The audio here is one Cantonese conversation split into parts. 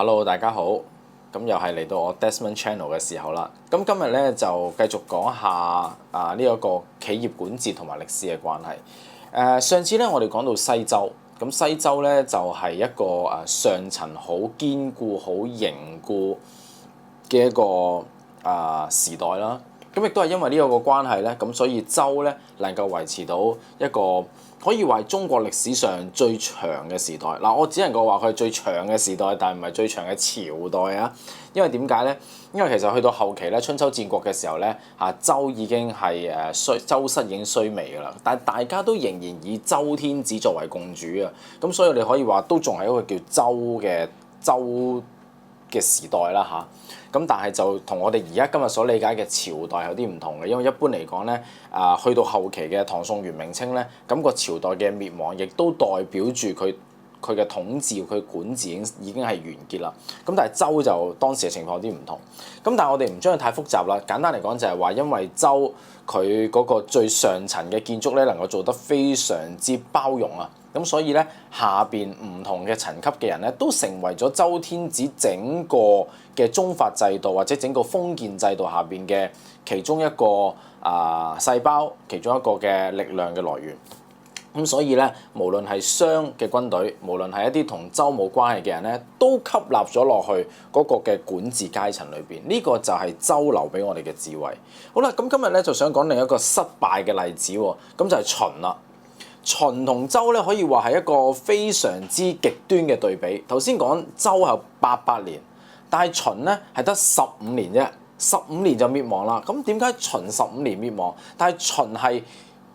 Hello，大家好。咁又係嚟到我 Desmond Channel 嘅時候啦。咁今日咧就繼續講下呢一個企業管治同埋歷史嘅關係。上次咧我哋講到西周，咁西周咧就係一個上層好堅固、好凝固嘅一個時代啦。咁亦都係因為呢個關係咧，咁所以周咧能夠維持到一個可以話係中國歷史上最長嘅時代。嗱，我只能夠話佢係最長嘅時代，但係唔係最長嘅朝代啊。因為點解咧？因為其實去到後期咧，春秋戰國嘅時候咧，周已經係周室已經衰微㗎啦。但係大家都仍然以周天子作為共主啊。咁所以你可以話都仲係一個叫周嘅時代啦嚇。咁但係就同我哋而家今日所理解嘅朝代有啲唔同嘅，因為一般嚟講咧，去到後期嘅唐宋元明清咧，咁個朝代嘅滅亡亦都代表住佢嘅統治、佢管治已經係完結啦。咁但係周就當時嘅情況有啲唔同。咁但係我哋唔將佢太複雜啦。簡單嚟講就係話，因為周佢嗰個最上層嘅建築咧，能夠做得非常之包容啊。咁所以咧，下邊唔同嘅層級嘅人咧，都成為咗周天子整個嘅宗法制度或者整個封建制度下邊嘅其中一個細胞，其中一個嘅力量嘅來源。咁所以咧，無論係商嘅軍隊，無論係一啲同周冇關係嘅人咧，都吸納咗落去嗰個嘅管治階層裏邊。呢個就係周留俾我哋嘅智慧。好啦，咁今日咧就想講另一個失敗嘅例子喎，咁就係秦啦。秦同周咧可以話係一個非常之極端嘅對比。頭先講周係800年，但係秦咧係得15年啫，15年就滅亡啦。咁點解秦15年滅亡？但係秦係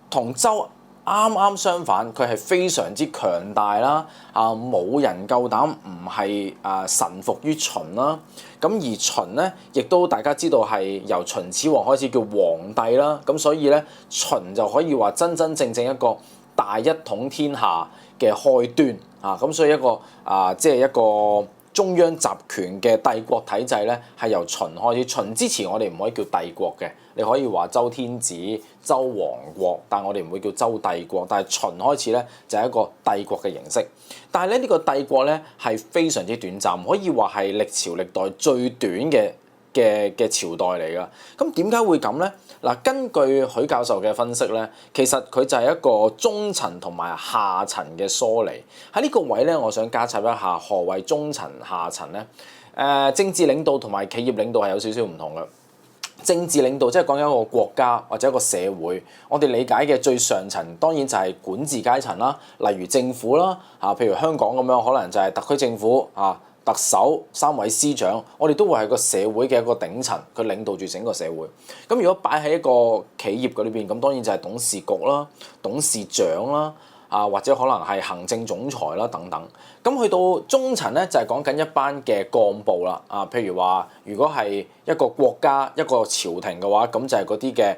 同周啱啱相反，佢係非常之強大啦。冇人夠膽唔係臣服於秦啦。咁而秦咧，亦都大家知道係由秦始皇開始叫皇帝啦。咁所以咧，秦就可以話真真正正一個大一統天下嘅開端啊！咁所以一個即係一個中央集權嘅帝國體制咧，係由秦開始。秦之前我哋唔可以叫帝國嘅，你可以話周天子、周王國，但我哋唔會叫周帝國。但係秦開始咧就係一個帝國嘅形式。但係咧呢個帝國咧係非常之短暫，可以話係歷朝歷代最短嘅朝代嚟㗎。咁點解會咁咧？嗱，根據許教授嘅分析咧，其實佢就係一個中層同埋下層嘅疏離。喺呢個位咧，我想加插一下何謂中層下層咧？政治領導同埋企業領導係有少少唔同嘅。政治領導即係講緊一個國家或者一個社會，我哋理解嘅最上層當然就係管治階層啦，例如政府啦，譬如香港咁樣，可能就係特區政府特首3位司長，我哋都會係個社會嘅一個頂層，佢領導住整個社會。咁如果擺喺一個企業嗰裏邊，咁當然就係董事局啦、董事長啦，或者可能係行政總裁啦等等。咁去到中層咧，就係講緊一班嘅幹部啦。譬如話，如果係一個國家一個朝廷嘅話，咁就係嗰啲嘅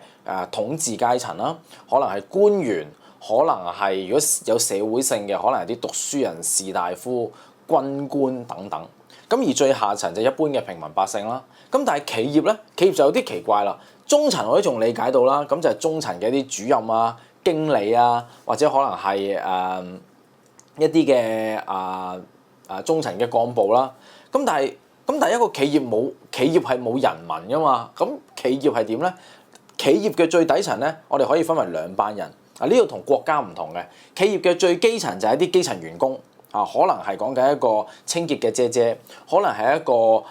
統治階層啦，可能係官員，可能係如果有社會性嘅，可能係啲讀書人、士大夫、軍官等等。咁而最下層就一般嘅平民百姓啦。咁但係企業咧，企業就有啲奇怪啦。中層我都仲理解到啦，咁就係中層嘅一啲主任啊、經理啊，或者可能係一啲嘅中層嘅幹部啦。咁但係一個企業係冇人民㗎嘛。咁企業係點咧？企業嘅最底層咧，我哋可以分為兩班人。呢度同國家唔同嘅。企業嘅最基層就係一啲基層員工。可能係講緊一個清潔嘅姐姐，可能係一個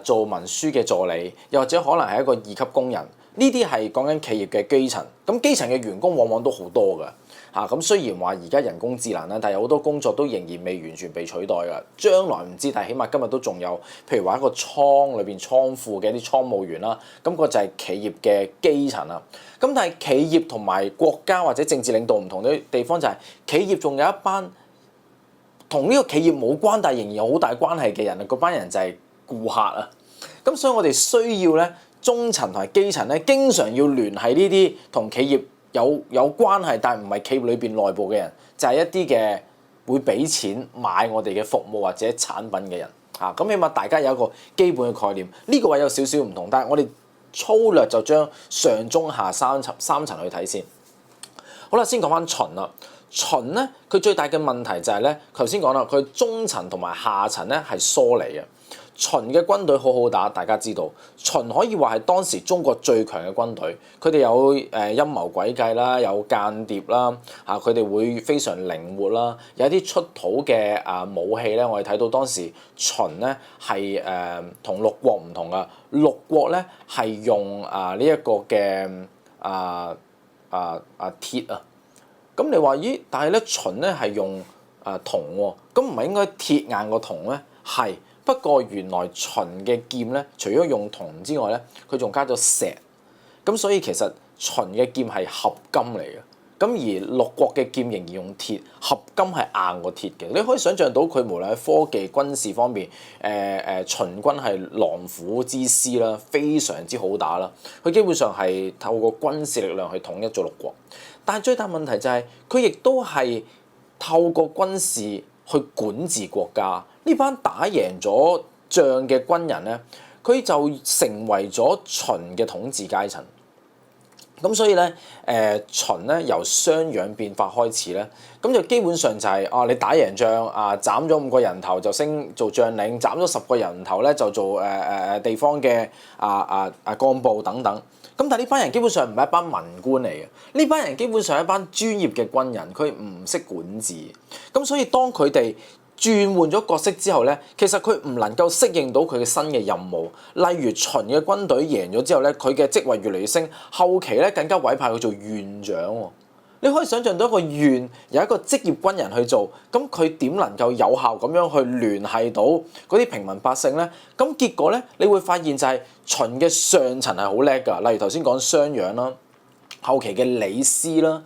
做文書嘅助理，又或者可能係一個2級工人。呢啲係講緊企業嘅基層。咁基層嘅員工往往都好多㗎。咁雖然話而家人工智能啦，但係有好多工作都仍然未完全被取代㗎。將來唔知，但係起碼今日都仲有，譬如話一個倉裏邊倉庫嘅一啲倉務員啦，咁個就係企業嘅基層啦。咁但係企業同埋國家或者政治領導唔同嘅地方就係企業仲有一班同呢個企業冇關，但係仍然有好大關係嘅人啊，嗰班人就係顧客啊。咁所以我哋需要咧，中層同埋基層咧，經常要聯繫呢啲同企業有關係，但係唔係企業裏邊內部嘅人，就係一啲嘅會俾錢買我哋嘅服務或者產品嘅人。咁起碼大家有一個基本嘅概念。呢個位有少少唔同，但係我哋粗略就將上中下三層去睇先。好啦，先講翻秦啦。秦咧，佢最大嘅問題就係咧，頭先講啦，佢中層同埋下層咧係疏離嘅。秦嘅軍隊好好打，大家知道，秦可以話係當時中國最強嘅軍隊。佢哋有陰謀詭計啦，有間諜啦，佢哋會非常靈活啦。有啲出土嘅武器咧，我哋睇到當時秦咧係同六國唔同噶，六國咧係用呢一個嘅鐵啊。咁你話咦？但係咧秦咧係用銅喎，咁唔係應該鐵硬過銅咩？係。不過原來秦嘅劍咧，除咗用銅之外咧，佢仲加咗石，咁所以其實秦嘅劍係合金嚟嘅。咁而六國嘅劍仍然用鐵，合金係硬過鐵嘅。你可以想象到佢無論喺科技軍事方面，秦軍係狼虎之師啦，非常之好打啦。佢基本上係透過軍事力量去統一咗六國，但係最大問題就係佢亦都係透過軍事去管治國家。呢班打贏咗仗嘅軍人咧，佢就成為咗秦嘅統治階層。咁所以咧，秦咧由商鞅變法開始咧，咁就基本上就係你打贏仗斬咗5個人頭就升做將領，斬咗10個人頭咧就做地方嘅幹部等等。咁但係呢班人基本上唔係一班文官嚟嘅，呢班人基本上係一班專業嘅軍人，佢唔識管治。咁所以當佢哋轉換咗角色之後咧，其實佢唔能夠適應到佢嘅新嘅任務。例如秦嘅軍隊贏咗之後咧，佢嘅職位越嚟越升，後期咧更加委派佢做縣長喎。你可以想象到一個縣有一個職業軍人去做，咁佢點能夠有效咁樣去聯繫到嗰啲平民百姓咧？咁結果咧，你會發現就係秦嘅上層係好叻㗎。例如頭先講商鞅啦，後期嘅李斯啦，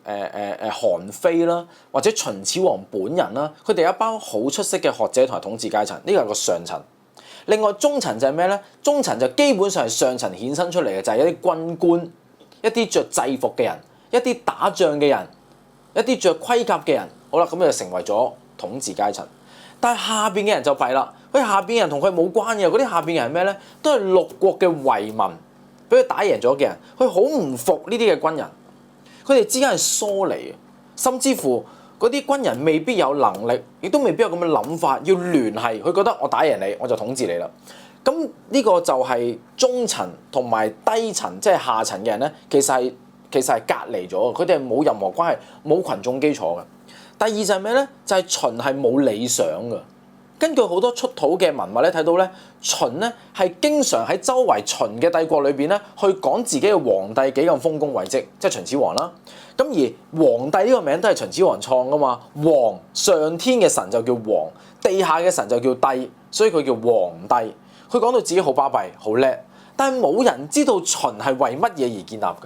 韓非啦，或者秦始皇本人啦，佢哋有一班好出色嘅學者同埋統治階層，呢個係個上層。另外中層就係咩咧？中層就基本上係上層衍生出嚟嘅，就係一啲軍官，一啲着制服嘅人，一啲打仗嘅人，一啲着盔甲嘅人。好啦，咁就成為咗統治階層。但係下邊嘅人就弊啦，佢下邊嘅人同佢冇關嘅，嗰啲下邊嘅人係咩咧？都係六國嘅遺民，俾佢打贏咗嘅人，佢好唔服呢啲嘅軍人。佢哋之間係疏離嘅，甚至乎嗰啲軍人未必有能力，亦都未必有咁嘅諗法，要聯繫。佢覺得我打贏你，我就統治你啦。咁呢個就係中層同埋低層，即係下層嘅人咧，其實係隔離咗，佢哋係冇任何關係，冇群眾基礎嘅。第二就係咩咧？就係秦係冇理想嘅。根據好多出土嘅文物咧，睇到咧，秦咧係經常喺周圍秦嘅帝國裏邊咧，去講自己嘅皇帝幾咁豐功偉績，即係秦始皇啦。咁而皇帝呢個名都係秦始皇創噶嘛，皇，上天嘅神就叫皇，地下嘅神就叫帝，所以佢叫皇帝。佢講到自己好巴閉、好叻，但係冇人知道秦係為乜嘢而建立嘅。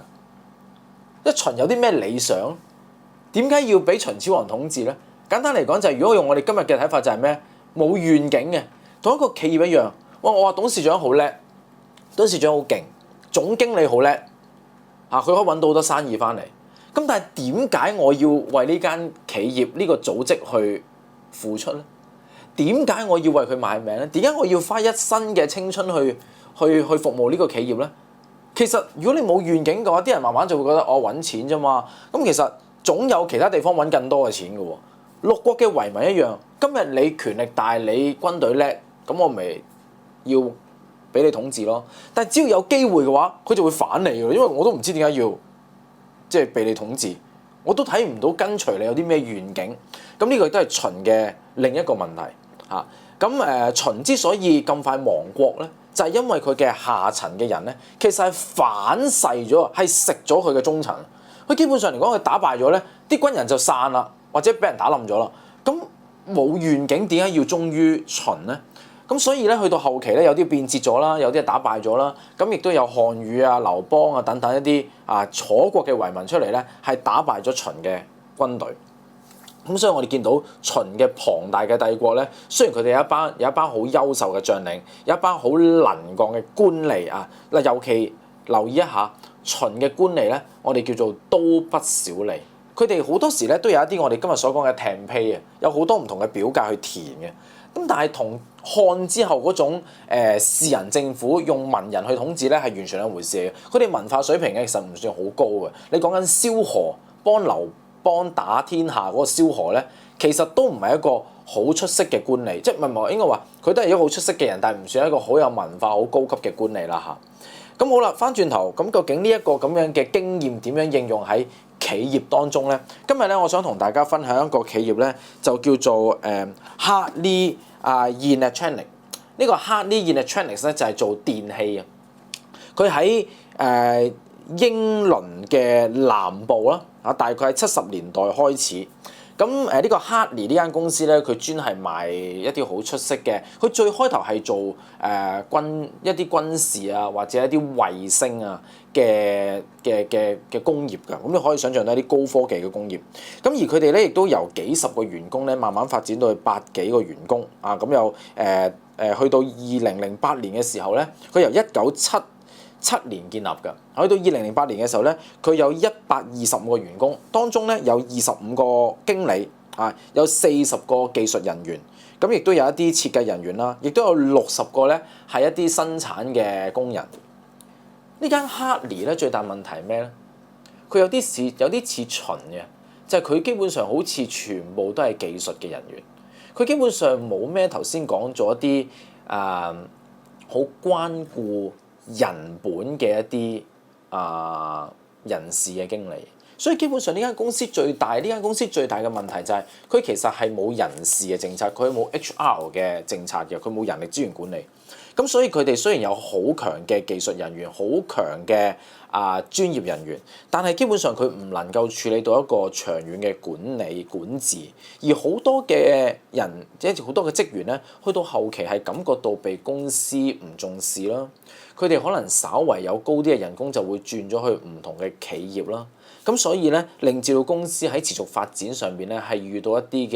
一秦有啲咩理想？點解要俾秦始皇統治咧？簡單嚟講就係，如果用我哋今日嘅睇法就係咩？冇願景嘅，同一個企業一樣。我話董事長好叻，董事長好勁，總經理好叻，佢可以揾到好多生意翻嚟。咁但係點解我要為呢間企業呢個組織去付出咧？點解我要為佢賣命咧？點解我要花一生嘅青春去服務呢個企業咧？其實如果你冇願景嘅話，啲人慢慢就會覺得我揾錢啫嘛。咁其實總有其他地方揾更多嘅錢嘅喎。六國嘅遺民一樣，今日你權力大，你軍隊叻，咁我咪要俾你統治咯。但係只要有機會嘅話，佢就會反你嘅，因為我都唔知點解要即係被你統治，我都睇唔到跟隨你有啲咩願景。咁呢個亦都係秦嘅另一個問題嚇。咁秦之所以咁快亡國咧，就係因為佢嘅下層嘅人咧，其實係反噬咗，係食咗佢嘅中層。佢基本上嚟講，佢打敗咗咧，啲軍人就散啦。或者俾人打冧咗啦，咁冇願景，點解要忠於秦咧？咁所以咧，去到後期咧，有啲變節咗啦，有啲係打敗咗啦，咁亦都有項羽啊、劉邦啊等等一啲楚國嘅遺民出嚟咧，係打敗咗秦嘅軍隊。咁所以我哋見到秦嘅龐大嘅帝國咧，雖然佢哋有一班好優秀嘅將領，有一班好能幹嘅官吏啊，嗱，尤其留意一下秦嘅官吏咧，我哋叫做都不少吏。佢哋好多時咧都有一啲我哋今日所講嘅 template 啊，有好多唔同嘅表格去填嘅。咁但係同漢之後嗰種士人政府用文人去統治咧係完全兩回事嘅。佢哋文化水平咧其實唔算好高嘅。你講緊蕭何幫劉邦打天下嗰個蕭何咧，其實都唔係一個好出色嘅官吏，即係唔係應該話佢都係一個好出色嘅人，但係唔算一個好有文化、好高級嘅官吏啦嚇。咁好啦，翻轉頭咁究竟呢一個咁樣嘅經驗點樣應用喺企業當中咧？今日咧，我想同大家分享一個企業咧，就叫做Hartley Electronics。呢個 Hartley Electronics 咧就係做電器啊。佢喺英倫嘅南部啦，大概喺70年代開始。咁呢個 Hartley 呢間公司咧，佢專係賣一啲好出色嘅。佢最開頭係做一啲軍事啊，或者一啲衛星啊嘅工業㗎。咁你可以想象到一啲高科技嘅工業。咁而佢哋咧亦都由幾十個員工咧，慢慢發展到去百幾個員工啊。咁又去到2008年嘅時候咧，佢由1977年建立㗎，去到2008年嘅時候咧，佢有125個員工，當中咧有25個經理啊，有40個技術人員，咁亦都有一啲設計人員啦，亦都有60個咧係一啲生產嘅工人。呢間 Hartley 咧最大問題係咩咧？佢有啲似秦嘅，就係佢基本上好似全部都係技術嘅人員，佢基本上冇咩頭先講咗一啲好關顧人本嘅一啲人事嘅經理，所以基本上呢間公司最大嘅問題就係佢其實係冇人事嘅政策，佢冇 HR 嘅政策嘅，佢冇人力資源管理。咁所以佢哋雖然有好強嘅技術人員，好強嘅專業人員，但係基本上佢唔能夠處理到一個長遠嘅管理管治，而好多嘅人即係好多嘅職員咧，去到後期係感覺到被公司唔重視啦。佢哋可能稍為有高啲嘅人工就會轉咗去唔同嘅企業啦。咁所以咧，令至到公司喺持續發展上邊咧係遇到一啲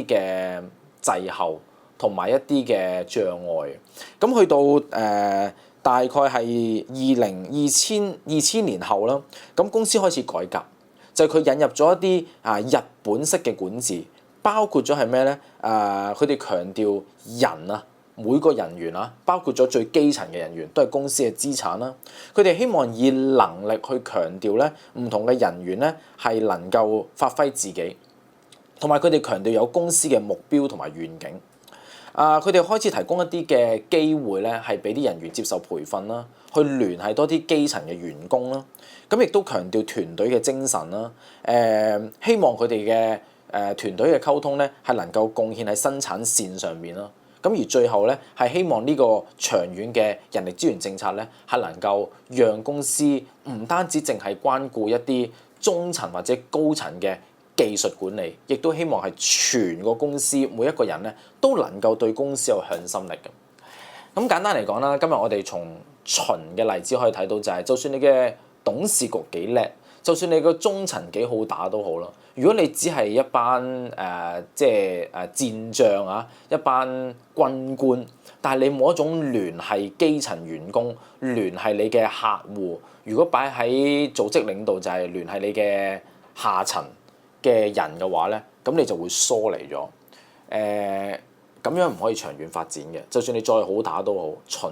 嘅滯後同埋一啲嘅障礙。咁去到大概係二千年後啦，咁公司開始改革，就係佢引入咗一啲日本式嘅管治，包括咗係咩咧？佢哋強調人啊，每個人員啊，包括咗最基層嘅人員都係公司嘅資產啦。佢哋希望以能力去強調咧，唔同嘅人員咧係能夠發揮自己，同埋佢哋強調有公司嘅目標同埋願景。佢哋開始提供一啲嘅機會咧，係俾啲人員接受培訓啦，去聯繫多啲基層嘅員工啦。咁亦都強調團隊嘅精神啦。希望佢哋嘅團隊嘅溝通咧，係能夠貢獻喺生產線上面啦。咁而最後咧，係希望呢個長遠嘅人力資源政策咧，係能夠讓公司唔單止淨係關顧一啲中層或者高層嘅技術管理，亦都希望係全個公司每一個人咧都能夠對公司有向心力嘅。咁簡單嚟講啦，今日我哋從秦嘅例子可以睇到就係，就算你嘅董事局幾叻，就算你個中層幾好打都好啦。如果你只係一班戰將啊，一班軍官，但係你冇一種聯繫基層員工、聯繫你嘅客戶，如果擺喺組織領導就係聯繫你嘅下層嘅人嘅話咧，咁你就會疏離咗。咁樣唔可以長遠發展嘅。就算你再好打都好，秦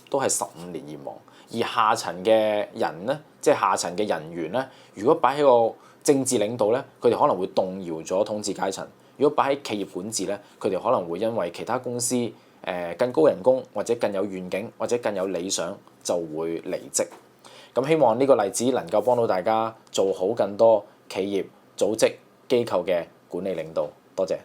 都係15年而亡。而下層嘅人咧，即係下層嘅人員咧，如果擺喺個政治領導咧，佢哋可能會動搖咗統治階層；如果擺喺企業管治咧，佢哋可能會因為其他公司更高人工或者更有願景或者更有理想，就會離職。咁希望呢個例子能夠幫到大家做好更多企業組織機構嘅管理領導。多謝。